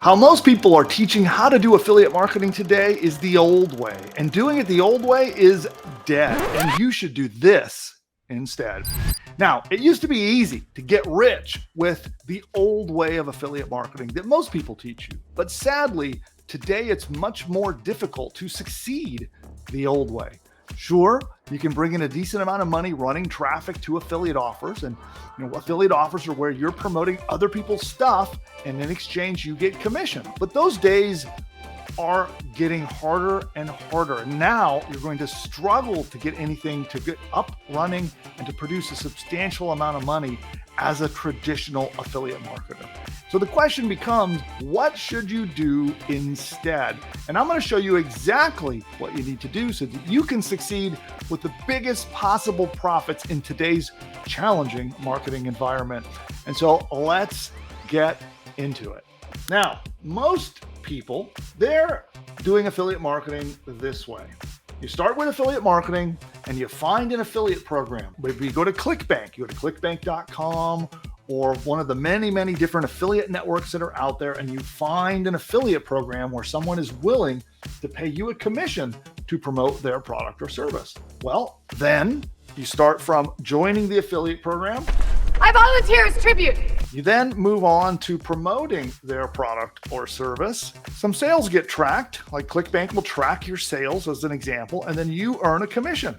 How most people are teaching how to do affiliate marketing today is the old way, and doing it the old way is dead, and you should do this instead. Now, it used to be easy to get rich with the old way of affiliate marketing that most people teach you, but sadly, today it's much more difficult to succeed the old way. Sure, you can bring in a decent amount of money running traffic to affiliate offers, and affiliate offers are where you're promoting other people's stuff, and in exchange you get commission. But those days are getting harder and harder. And now you're going to struggle to get anything to get up running and to produce a substantial amount of money as a traditional affiliate marketer. So the question becomes, what should you do instead? And I'm going to show you exactly what you need to do so that you can succeed with the biggest possible profits in today's challenging marketing environment. And so let's get into it. Now, most people, they're doing affiliate marketing this way. You start with affiliate marketing and you find an affiliate program. Maybe you go to ClickBank, you go to clickbank.com or one of the many, many different affiliate networks that are out there, and you find an affiliate program where someone is willing to pay you a commission to promote their product or service. Well, then you start from joining the affiliate program. I volunteer as tribute. You then move on to promoting their product or service. Some sales get tracked, like ClickBank will track your sales as an example, and then you earn a commission.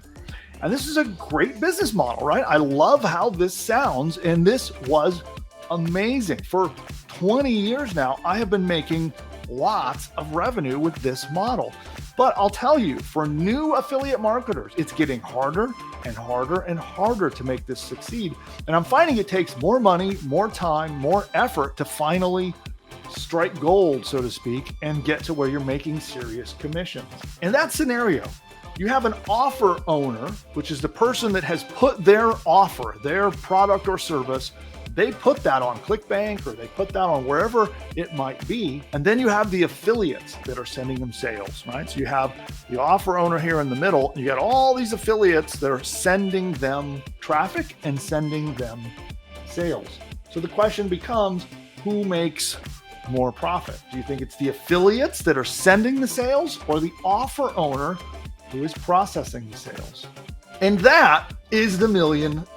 And this is a great business model, right? I love how this sounds, and this was amazing. For 20 years now, I have been making lots of revenue with this model. But I'll tell you, for new affiliate marketers, it's getting harder and harder and harder to make this succeed. And I'm finding it takes more money, more time, more effort to finally strike gold, so to speak, and get to where you're making serious commissions. In that scenario, you have an offer owner, which is the person that has put their offer, their product or service, they put that on ClickBank or they put that on wherever it might be. And then you have the affiliates that are sending them sales, right? So you have the offer owner here in the middle. You got all these affiliates that are sending them traffic and sending them sales. So the question becomes, who makes more profit? Do you think it's the affiliates that are sending the sales or the offer owner who is processing the sales? And that is the $1 million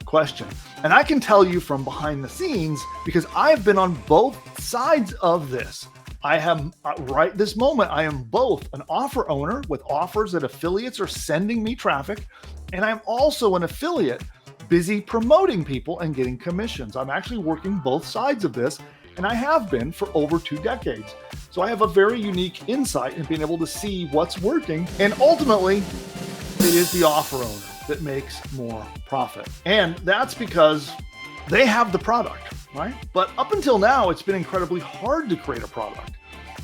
question. And I can tell you from behind the scenes, because I have been on both sides of this. I have, right this moment, I am both an offer owner with offers that affiliates are sending me traffic, and I'm also an affiliate busy promoting people and getting commissions. I'm actually working both sides of this, and I have been for over 2 decades. So I have a very unique insight in being able to see what's working, and ultimately, it is the offer owner that makes more profit. And that's because they have the product, right? But up until now, it's been incredibly hard to create a product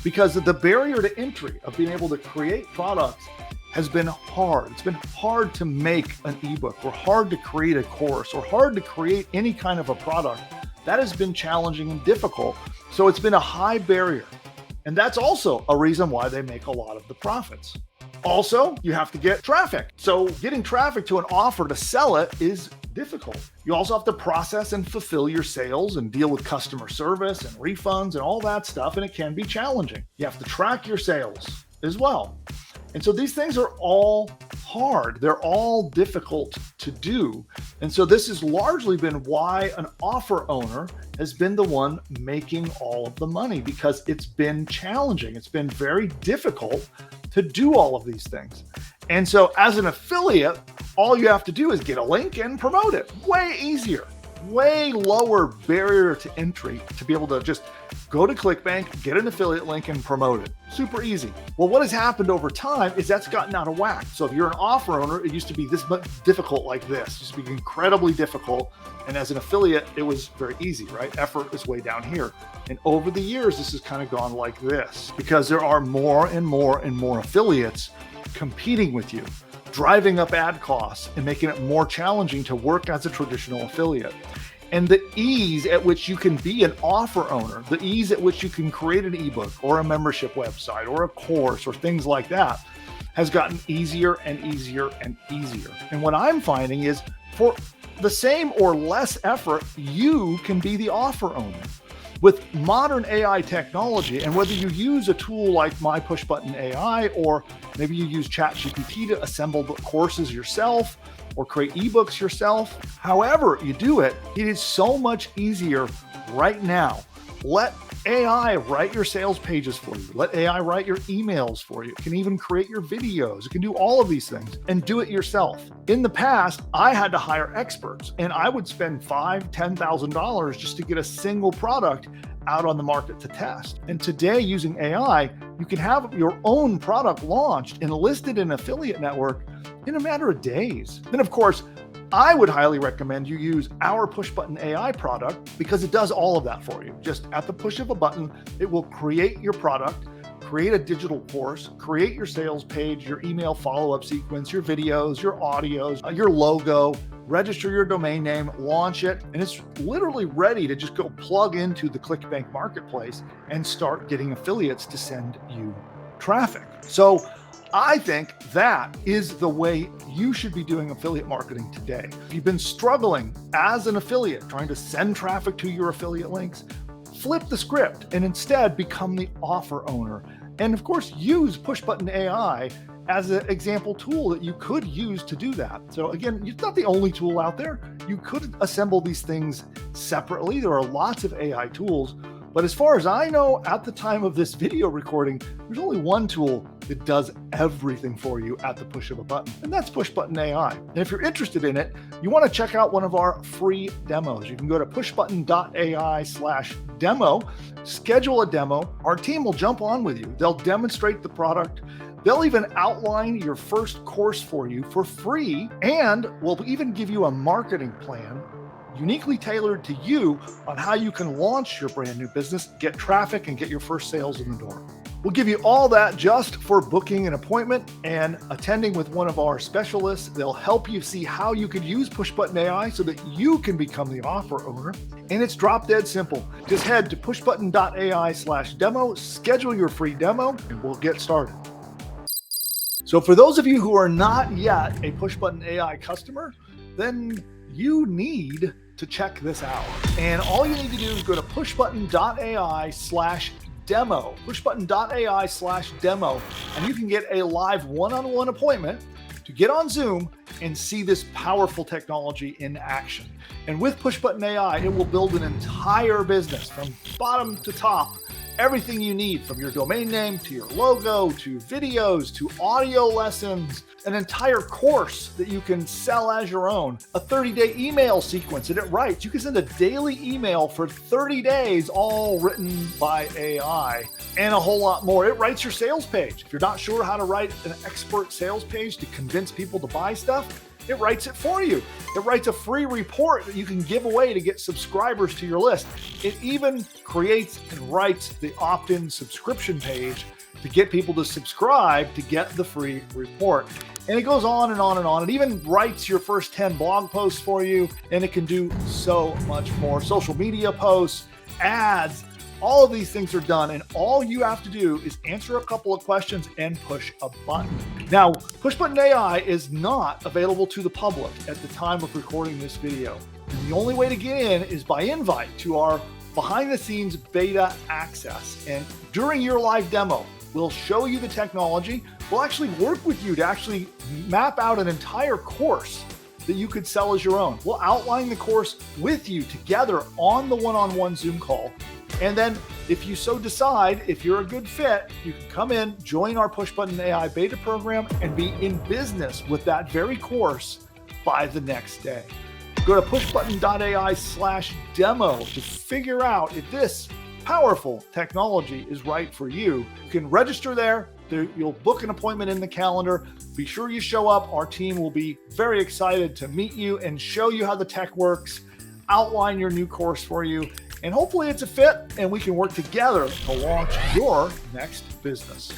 because the barrier to entry of being able to create products has been hard. It's been hard to make an ebook or hard to create a course or hard to create any kind of a product. That has been challenging and difficult. So it's been a high barrier. And that's also a reason why they make a lot of the profits. Also, you have to get traffic. So getting traffic to an offer to sell it is difficult. You also have to process and fulfill your sales and deal with customer service and refunds and all that stuff, and it can be challenging. You have to track your sales as well. And so these things are all hard. They're all difficult to do. And so this has largely been why an offer owner has been the one making all of the money, because it's been challenging. It's been very difficult to do all of these things. And so as an affiliate, all you have to do is get a link and promote it. Way easier, way lower barrier to entry to be able to just go to ClickBank, get an affiliate link and promote it. Super easy. Well, what has happened over time is that's gotten out of whack. So if you're an offer owner, it used to be this much difficult like this. It used to be incredibly difficult. And as an affiliate, it was very easy, right? Effort is way down here. And over the years, this has kind of gone like this because there are more and more and more affiliates competing with you, driving up ad costs and making it more challenging to work as a traditional affiliate. And the ease at which you can be an offer owner, the ease at which you can create an ebook or a membership website or a course or things like that has gotten easier and easier and easier. And what I'm finding is for the same or less effort, you can be the offer owner. With modern AI technology, and whether you use a tool like my PushButton AI, or maybe you use ChatGPT to assemble the courses yourself or create ebooks yourself, however you do it, it is so much easier right now. Let AI write your sales pages for you. Let AI write your emails for you. It can even create your videos. It can do all of these things and do it yourself. In the past, I had to hire experts, and I would spend $5,000, $10,000 just to get a single product out on the market to test. And today, using AI, you can have your own product launched and listed in an affiliate network in a matter of days. Then, of course, I would highly recommend you use our PushButton AI product because it does all of that for you. Just at the push of a button, it will create your product, create a digital course, create your sales page, your email follow-up sequence, your videos, your audios, your logo, register your domain name, launch it, and it's literally ready to just go plug into the ClickBank marketplace and start getting affiliates to send you traffic. So I think that is the way you should be doing affiliate marketing today. If you've been struggling as an affiliate, trying to send traffic to your affiliate links, flip the script and instead become the offer owner. And of course, use PushButton AI as an example tool that you could use to do that. So again, it's not the only tool out there. You could assemble these things separately. There are lots of AI tools. But as far as I know, at the time of this video recording, there's only one tool that does everything for you at the push of a button, and that's PushButton AI. And if you're interested in it, you want to check out one of our free demos. You can go to pushbutton.ai/demo, schedule a demo. Our team will jump on with you. They'll demonstrate the product. They'll even outline your first course for you for free, and we'll even give you a marketing plan uniquely tailored to you on how you can launch your brand new business, get traffic, and get your first sales in the door. We'll give you all that just for booking an appointment and attending with one of our specialists. They'll help you see how you could use PushButton AI so that you can become the offer owner. And it's drop dead simple. Just head to pushbutton.ai/demo, schedule your free demo, and we'll get started. So for those of you who are not yet a PushButton AI customer, then you need to check this out. And all you need to do is go to pushbutton.ai/demo, pushbutton.ai/demo, and you can get a live one-on-one appointment to get on Zoom and see this powerful technology in action. And with PushButton AI, it will build an entire business from bottom to top. Everything you need, from your domain name to your logo, to videos, to audio lessons, an entire course that you can sell as your own, a 30-day email sequence that it writes. You can send a daily email for 30 days, all written by AI, and a whole lot more. It writes your sales page. If you're not sure how to write an expert sales page to convince people to buy stuff, it writes it for you. It writes a free report that you can give away to get subscribers to your list. It even creates and writes the opt-in subscription page to get people to subscribe to get the free report. And it goes on and on and on. It even writes your first 10 blog posts for you, and it can do so much more. Social media posts, ads, all of these things are done, and all you have to do is answer a couple of questions and push a button. Now, PushButton AI is not available to the public at the time of recording this video. And the only way to get in is by invite to our behind-the-scenes beta access. And during your live demo, we'll show you the technology. We'll actually work with you to actually map out an entire course that you could sell as your own. We'll outline the course with you together on the one-on-one Zoom call. And then if you so decide, if you're a good fit, you can come in, join our PushButton AI beta program, and be in business with that very course by the next day. Go to pushbutton.ai/demo to figure out if this powerful technology is right for you. You can register there. You'll book an appointment in the calendar. Be sure you show up. Our team will be very excited to meet you and show you how the tech works, outline your new course for you, and hopefully it's a fit and we can work together to launch your next business.